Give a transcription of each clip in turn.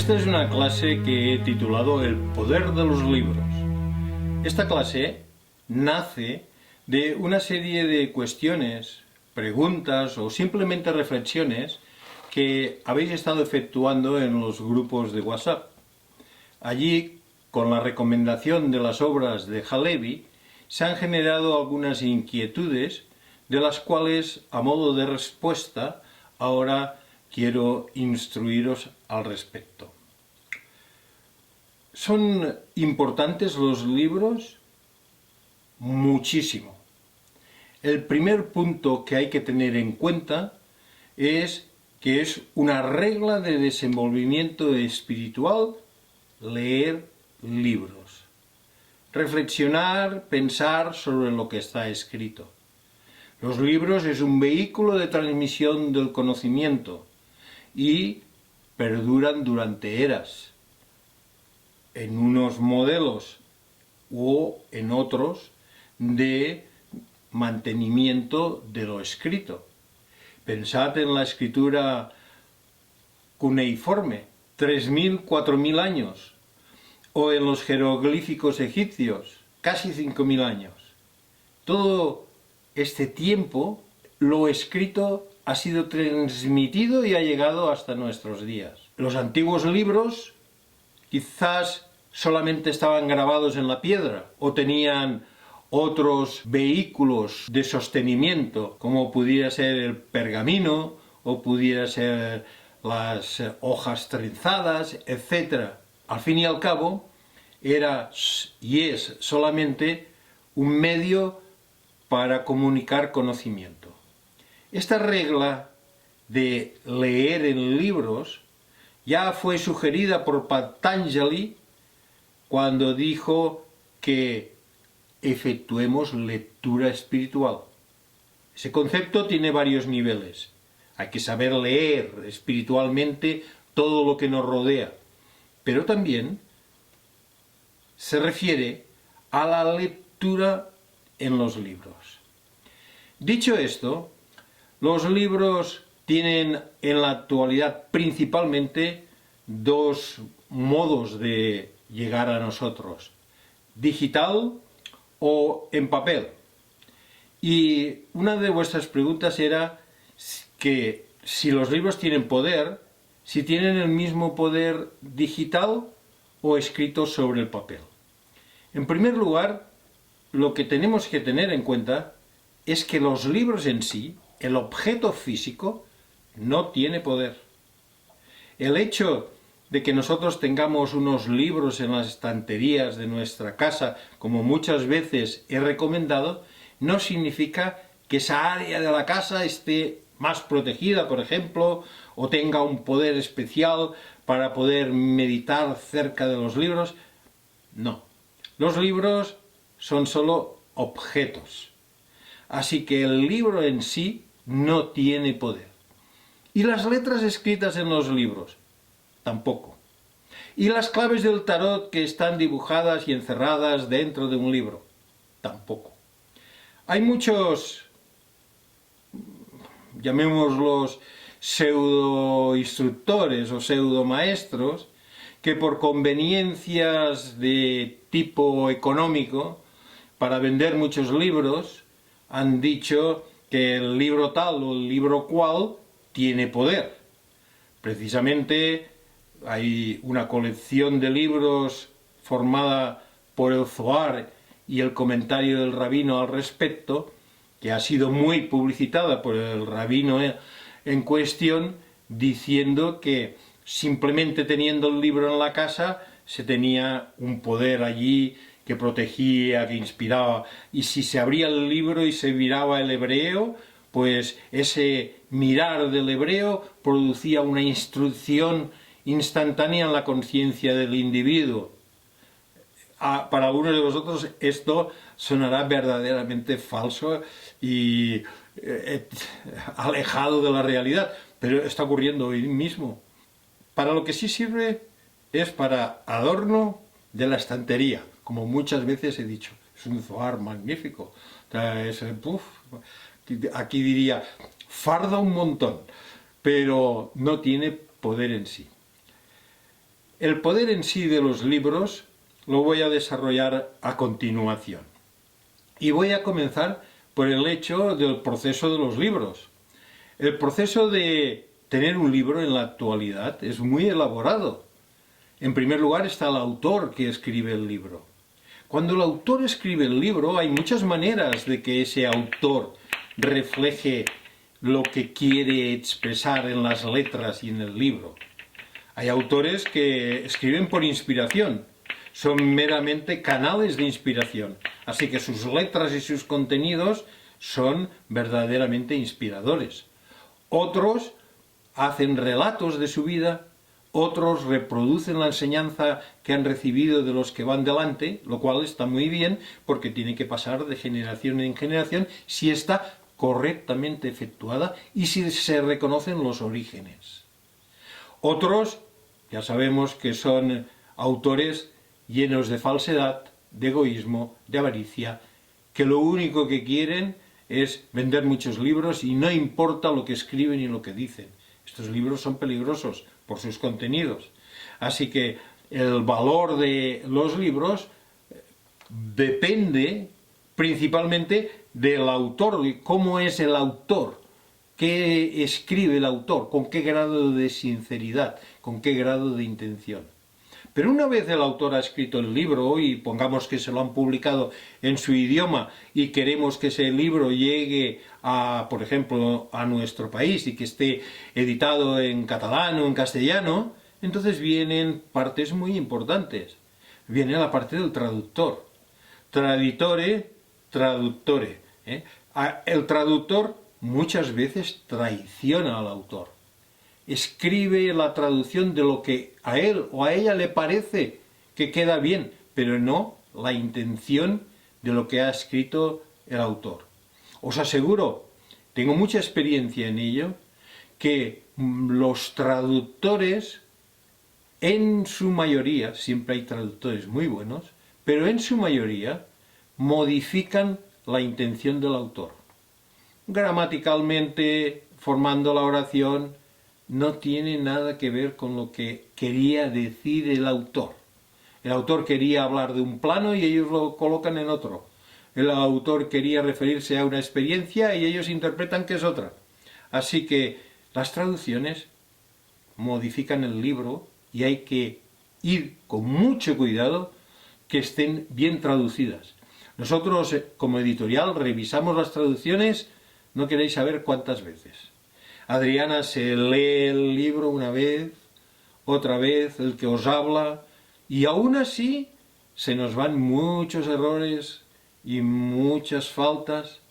Esta es una clase que he titulado El poder de los libros. Esta clase nace de una serie de cuestiones, preguntas o simplemente reflexiones que habéis estado efectuando en los grupos de WhatsApp. Allí, con la recomendación de las obras de Halevi, se han generado algunas inquietudes de las cuales, a modo de respuesta, ahora quiero instruiros al respecto. ¿Son importantes los libros? Muchísimo. El primer punto que hay que tener en cuenta es que es una regla de desenvolvimiento espiritual leer libros. Reflexionar, pensar sobre lo que está escrito. Los libros es un vehículo de transmisión del conocimiento y perduran durante eras, en unos modelos o en otros de mantenimiento de lo escrito. Pensad en la escritura cuneiforme, 3.000, 4.000 años, o en los jeroglíficos egipcios, casi 5.000 años. Todo este tiempo, lo escrito ha sido transmitido y ha llegado hasta nuestros días. Los antiguos libros quizás solamente estaban grabados en la piedra o tenían otros vehículos de sostenimiento, como pudiera ser el pergamino o pudiera ser las hojas trenzadas, etc. Al fin y al cabo, era y es solamente un medio para comunicar conocimiento. Esta regla de leer en libros ya fue sugerida por Patanjali cuando dijo que efectuemos lectura espiritual. Ese concepto tiene varios niveles. Hay que saber leer espiritualmente todo lo que nos rodea, pero también se refiere a la lectura en los libros. Dicho esto, los libros tienen en la actualidad principalmente dos modos de llegar a nosotros: digital o en papel. Y una de vuestras preguntas era que si los libros tienen poder, si tienen el mismo poder digital o escrito sobre el papel. En primer lugar, lo que tenemos que tener en cuenta es que los libros en sí, el objeto físico, no tiene poder. El hecho de que nosotros tengamos unos libros en las estanterías de nuestra casa, como muchas veces he recomendado, no significa que esa área de la casa esté más protegida, por ejemplo, o tenga un poder especial para poder meditar cerca de los libros. No. Los libros son solo objetos. Así que el libro en sí no tiene poder. Y las letras escritas en los libros tampoco. Y las claves del tarot que están dibujadas y encerradas dentro de un libro tampoco. Hay muchos, llamémoslos pseudo instructores o pseudo maestros, que por conveniencias de tipo económico, para vender muchos libros, han dicho que el libro tal o el libro cual tiene poder. Precisamente hay una colección de libros formada por el Zohar y el comentario del rabino al respecto, que ha sido muy publicitada por el rabino en cuestión, diciendo que simplemente teniendo el libro en la casa se tenía un poder allí que protegía, que inspiraba, y si se abría el libro y se miraba el hebreo, pues ese mirar del hebreo producía una instrucción instantánea en la conciencia del individuo. Para algunos de vosotros esto sonará verdaderamente falso y alejado de la realidad, pero está ocurriendo hoy mismo. Para lo que sí sirve es para adorno de la estantería, como muchas veces he dicho. Es un Zohar magnífico. Aquí diría, farda un montón, pero no tiene poder en sí. el poder en sí de los libros lo voy a desarrollar a continuación. Y voy a comenzar por el hecho del proceso de los libros. El proceso de tener un libro en la actualidad es muy elaborado. En primer lugar está el autor que escribe el libro. Cuando el autor escribe el libro hay muchas maneras de que ese autor refleje lo que quiere expresar en las letras y en el libro. Hay autores que escriben por inspiración, son meramente canales de inspiración, así que sus letras y sus contenidos son verdaderamente inspiradores. Otros hacen relatos de su vida, otros reproducen la enseñanza que han recibido de los que van delante, lo cual está muy bien porque tiene que pasar de generación en generación si está correctamente efectuada y si se reconocen los orígenes. Otros, ya sabemos que son autores llenos de falsedad, de egoísmo, de avaricia, que lo único que quieren es vender muchos libros y no importa lo que escriben y lo que dicen. Estos libros son peligrosos por sus contenidos. Así que el valor de los libros depende principalmente del autor, de cómo es el autor, qué escribe el autor, con qué grado de sinceridad, con qué grado de intención. Pero una vez el autor ha escrito el libro y pongamos que se lo han publicado en su idioma y queremos que ese libro llegue a, por ejemplo, a nuestro país y que esté editado en catalán o en castellano, entonces vienen partes muy importantes. Viene la parte del traductor. Traditore, traductore. El traductor muchas veces traiciona al autor. Escribe la traducción de lo que a él o a ella le parece que queda bien, pero no la intención de lo que ha escrito el autor. Os aseguro, tengo mucha experiencia en ello, que los traductores, en su mayoría, siempre hay traductores muy buenos, pero en su mayoría modifican la intención del autor. Gramaticalmente, formando la oración, no tiene nada que ver con lo que quería decir el autor. El autor quería hablar de un plano y ellos lo colocan en otro. El autor quería referirse a una experiencia y ellos interpretan que es otra. Así que las traducciones modifican el libro y hay que ir con mucho cuidado que estén bien traducidas. Nosotros, como editorial, revisamos las traducciones, no queréis saber cuántas veces. Adriana se lee el libro una vez, otra vez, el que os habla, y aún así se nos van muchos errores y muchas faltas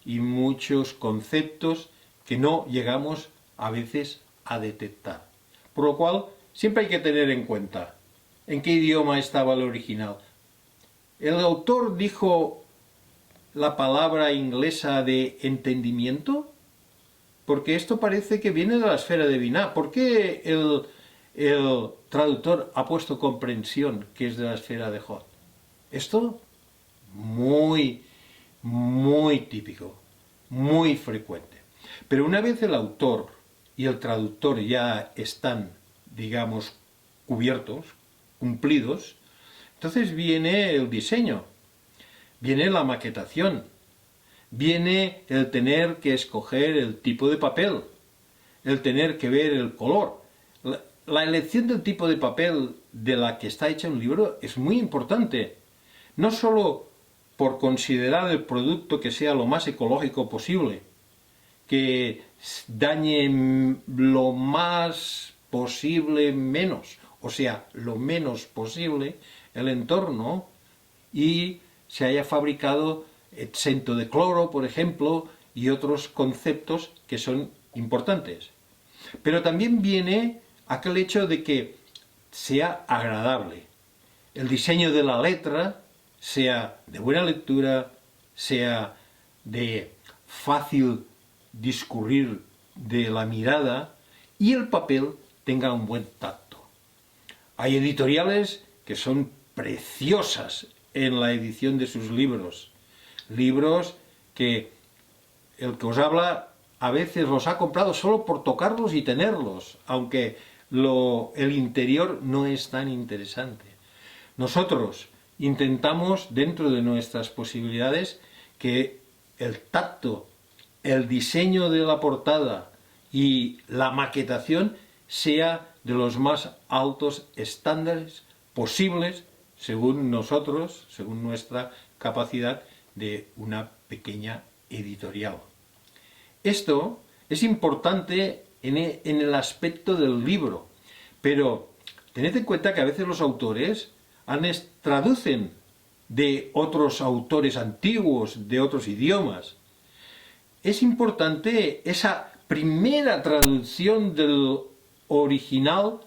y muchos conceptos que no llegamos a veces a detectar. Por lo cual, siempre hay que tener en cuenta en qué idioma estaba el original. El autor dijo la palabra inglesa de entendimiento, porque esto parece que viene de la esfera de Binah. ¿Por qué el traductor ha puesto comprensión, que es de la esfera de Jod? Esto muy, muy típico, muy frecuente. Pero una vez el autor y el traductor ya están, digamos, cubiertos, cumplidos, entonces viene el diseño, viene la maquetación, viene el tener que escoger el tipo de papel, el tener que ver el color. La elección del tipo de papel de la que está hecha un libro es muy importante, no solo por considerar el producto que sea lo más ecológico posible, que dañe lo más posible menos, o sea, lo menos posible el entorno y se haya fabricado exento de cloro, por ejemplo, y otros conceptos que son importantes. Pero también viene aquel hecho de que sea agradable. El diseño de la letra sea de buena lectura, sea de fácil discurrir de la mirada y el papel tenga un buen tacto. Hay editoriales que son preciosas en la edición de sus libros. Libros que el que os habla a veces los ha comprado solo por tocarlos y tenerlos, aunque el interior no es tan interesante. Nosotros intentamos, dentro de nuestras posibilidades, que el tacto, el diseño de la portada y la maquetación sea de los más altos estándares posibles, según nosotros, según nuestra capacidad de una pequeña editorial. Esto es importante en el aspecto del libro, pero tened en cuenta que a veces los autores traducen de otros autores antiguos, de otros idiomas. Es importante esa primera traducción del original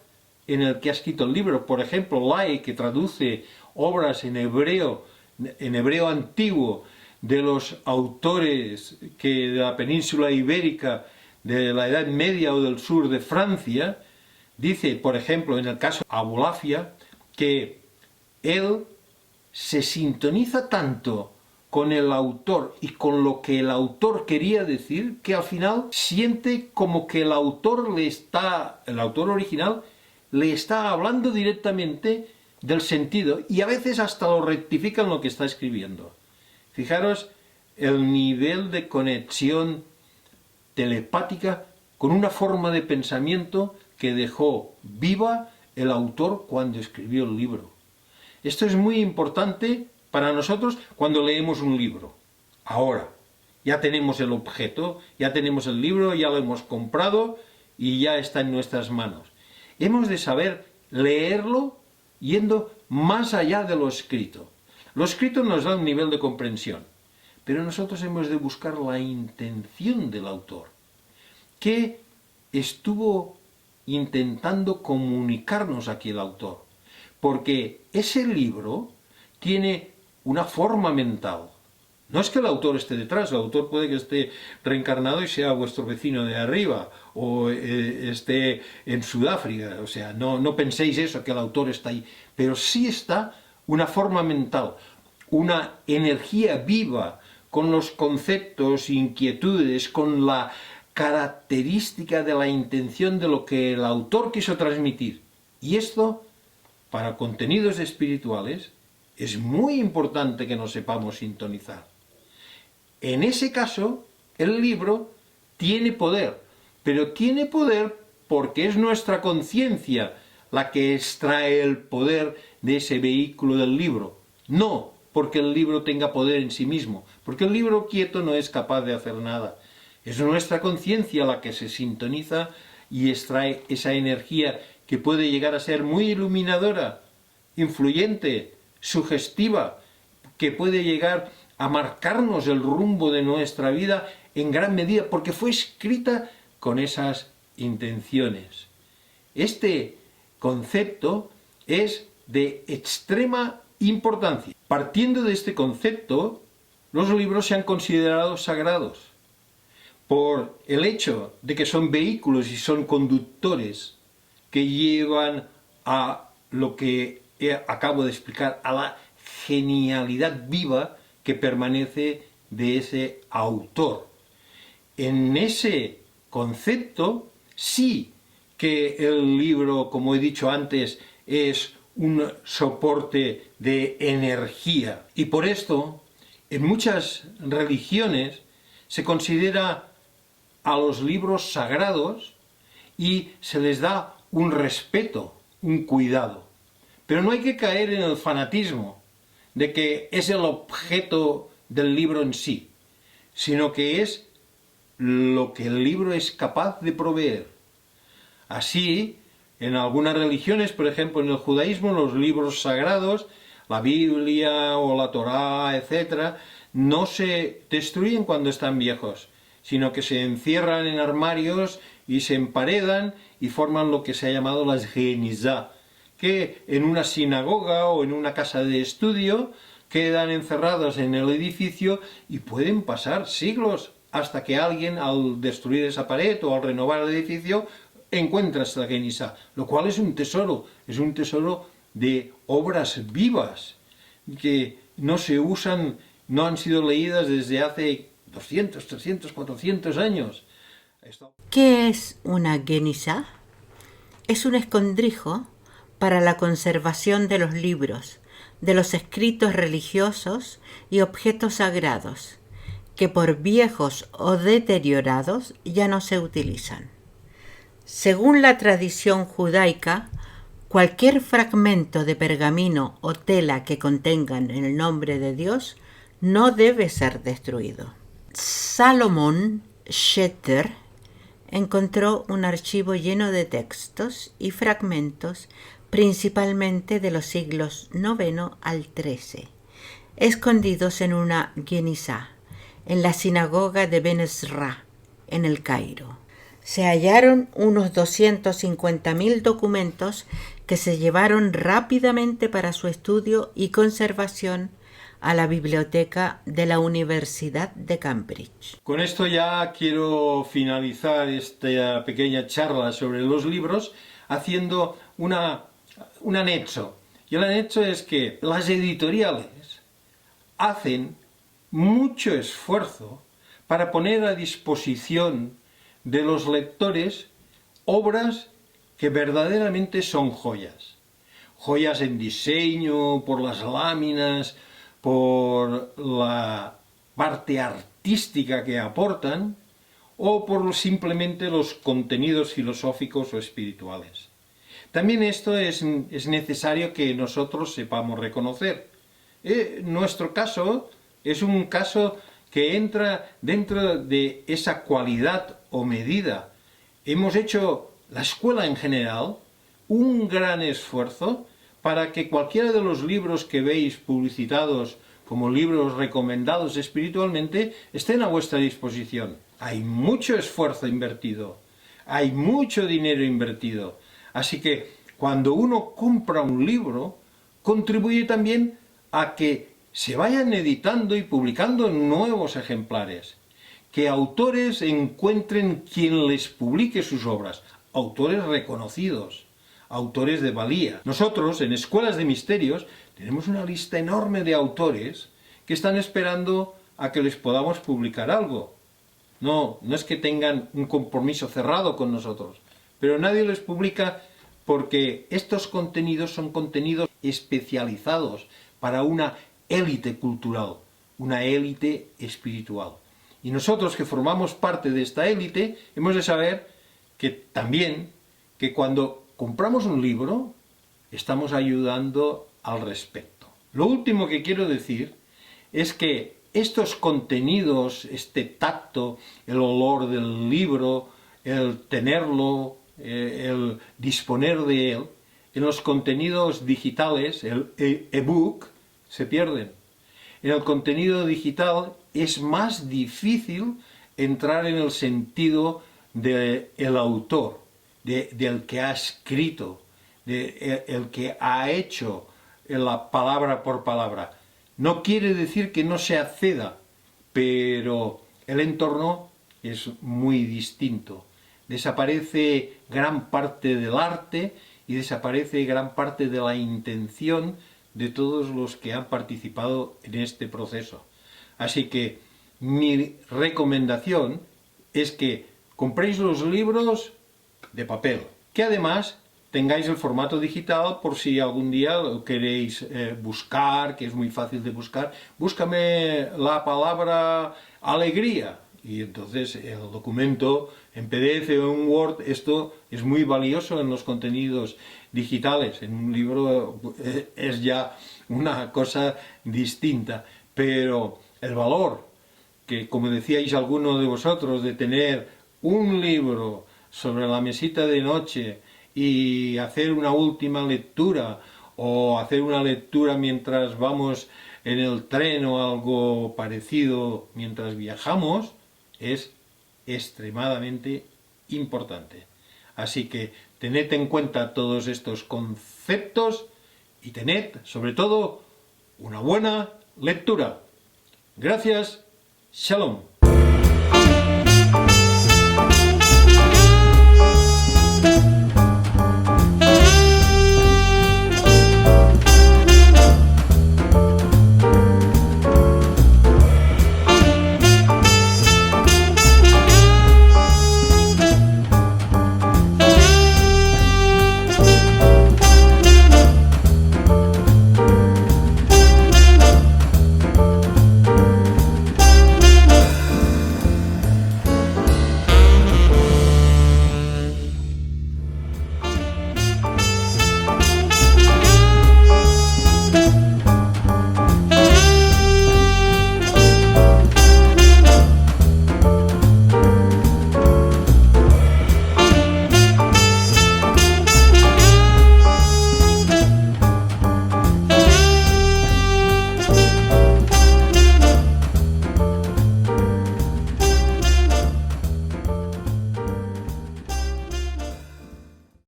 en el que ha escrito el libro. Por ejemplo, Lai, que traduce obras en hebreo antiguo, de los autores de la península ibérica, de la Edad Media o del sur de Francia, dice, por ejemplo, en el caso de Abulafia, que él se sintoniza tanto con el autor y con lo que el autor quería decir, que al final siente como que el autor original le está hablando directamente del sentido, y a veces hasta lo rectifica en lo que está escribiendo. Fijaros el nivel de conexión telepática con una forma de pensamiento que dejó viva el autor cuando escribió el libro. Esto es muy importante para nosotros cuando leemos un libro. Ahora, ya tenemos el objeto, ya tenemos el libro, ya lo hemos comprado y ya está en nuestras manos. Hemos de saber leerlo yendo más allá de lo escrito. Lo escrito nos da un nivel de comprensión, pero nosotros hemos de buscar la intención del autor. ¿Qué estuvo intentando comunicarnos aquí el autor? Porque ese libro tiene una forma mental. No es que el autor esté detrás, el autor puede que esté reencarnado y sea vuestro vecino de arriba, o esté en Sudáfrica, o sea, no penséis eso, que el autor está ahí, pero sí está una forma mental, una energía viva, con los conceptos, inquietudes, con la característica de la intención de lo que el autor quiso transmitir. Y esto, para contenidos espirituales, es muy importante que nos sepamos sintonizar. En ese caso, el libro tiene poder, pero tiene poder porque es nuestra conciencia la que extrae el poder de ese vehículo del libro, no porque el libro tenga poder en sí mismo, porque el libro quieto no es capaz de hacer nada. Es nuestra conciencia la que se sintoniza y extrae esa energía que puede llegar a ser muy iluminadora, influyente, sugestiva, que puede llegar a marcarnos el rumbo de nuestra vida en gran medida, porque fue escrita con esas intenciones. Este concepto es de extrema importancia. Partiendo de este concepto, los libros se han considerado sagrados, por el hecho de que son vehículos y son conductores que llevan a lo que acabo de explicar, a la genialidad viva que permanece de ese autor. En ese concepto, sí que el libro, como he dicho antes, es un soporte de energía. Y por esto, en muchas religiones se considera a los libros sagrados y se les da un respeto, un cuidado. Pero no hay que caer en el fanatismo de que es el objeto del libro en sí, sino que es lo que el libro es capaz de proveer. Así, en algunas religiones, por ejemplo en el judaísmo, los libros sagrados, la Biblia o la Torá, etc., no se destruyen cuando están viejos, sino que se encierran en armarios y se emparedan y forman lo que se ha llamado las genizá, que en una sinagoga o en una casa de estudio quedan encerradas en el edificio y pueden pasar siglos hasta que alguien, al destruir esa pared o al renovar el edificio, encuentra esta genizá, lo cual es un tesoro de obras vivas que no se usan, no han sido leídas desde hace 200, 300, 400 años. ¿Qué es una genizá? es un escondrijo para la conservación de los libros, de los escritos religiosos y objetos sagrados, que por viejos o deteriorados ya no se utilizan. Según la tradición judaica, cualquier fragmento de pergamino o tela que contengan el nombre de Dios no debe ser destruido. Salomón Schetter encontró un archivo lleno de textos y fragmentos, principalmente de los siglos IX al XIII, escondidos en una Genizá, en la sinagoga de Ben Ezra, en el Cairo. Se hallaron unos 250.000 documentos que se llevaron rápidamente para su estudio y conservación a la biblioteca de la Universidad de Cambridge. Con esto ya quiero finalizar esta pequeña charla sobre los libros haciendo un anexo. Y el anexo es que las editoriales hacen mucho esfuerzo para poner a disposición de los lectores obras que verdaderamente son joyas. Joyas en diseño, por las láminas, por la parte artística que aportan, o por simplemente los contenidos filosóficos o espirituales. También esto es necesario que nosotros sepamos reconocer. Nuestro caso es un caso que entra dentro de esa cualidad o medida. Hemos hecho, la escuela en general, un gran esfuerzo para que cualquiera de los libros que veis publicitados como libros recomendados espiritualmente estén a vuestra disposición. Hay mucho esfuerzo invertido, hay mucho dinero invertido. Así que cuando uno compra un libro, contribuye también a que se vayan editando y publicando nuevos ejemplares, que autores encuentren quien les publique sus obras, autores reconocidos, autores de valía. Nosotros, en Escuelas de Misterios, tenemos una lista enorme de autores que están esperando a que les podamos publicar algo. No es que tengan un compromiso cerrado con nosotros, pero nadie les publica porque estos contenidos son contenidos especializados para una élite cultural, una élite espiritual. Y nosotros que formamos parte de esta élite, hemos de saber que también, que cuando compramos un libro, estamos ayudando al respecto. Lo último que quiero decir es que estos contenidos, este tacto, el olor del libro, el tenerlo, el disponer de él, en los contenidos digitales, el ebook, se pierden. En el contenido digital es más difícil entrar en el sentido del autor, del que ha escrito, del que ha hecho la palabra por palabra. No quiere decir que no se acceda, pero el entorno es muy distinto. Desaparece gran parte del arte y desaparece gran parte de la intención de todos los que han participado en este proceso. Así que mi recomendación es que compréis los libros de papel, que además tengáis el formato digital por si algún día lo queréis buscar, que es muy fácil de buscar. Búscame la palabra alegría y entonces el documento en PDF o en Word, esto es muy valioso en los contenidos digitales. En un libro es ya una cosa distinta, pero el valor que, como decíais alguno de vosotros, de tener un libro sobre la mesita de noche y hacer una última lectura o hacer una lectura mientras vamos en el tren o algo parecido mientras viajamos, es extremadamente importante. Así que tened en cuenta todos estos conceptos y tened, sobre todo, una buena lectura. Gracias. Shalom.